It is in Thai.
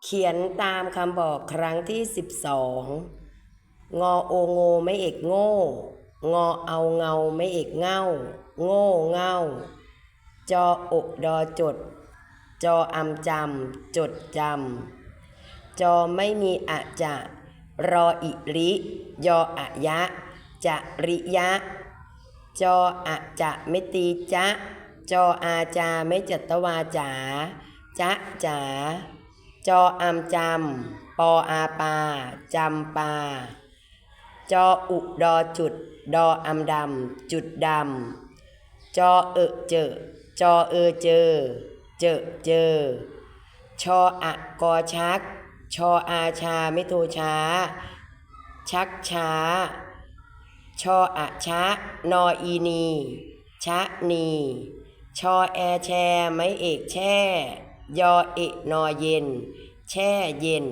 เขียนตามคำบอกครั้งที่12งอโอโงไม่เอกโง่งอเอาเงาไม่เอกเง่าโง่เง่าจออกดอจดจออำจำจดจำจอไม่มีอะจะรออิริยออะยะจะริยะจออะจะไม่ตีจ๊ะจออาจาไม่จัตวาจ๋าจ๊ะจ๋าจออำจำปออาปาจำปาจออุดอจุดดออำดำจุดดำจอเจอจอเจอเจอชออะกอชักชออาชาไม่โทช้าชักช้าชออะชะนออีนีชะนีชอแอแชไม่เอกแช่ยอเอกนอเย็นแช่เย็น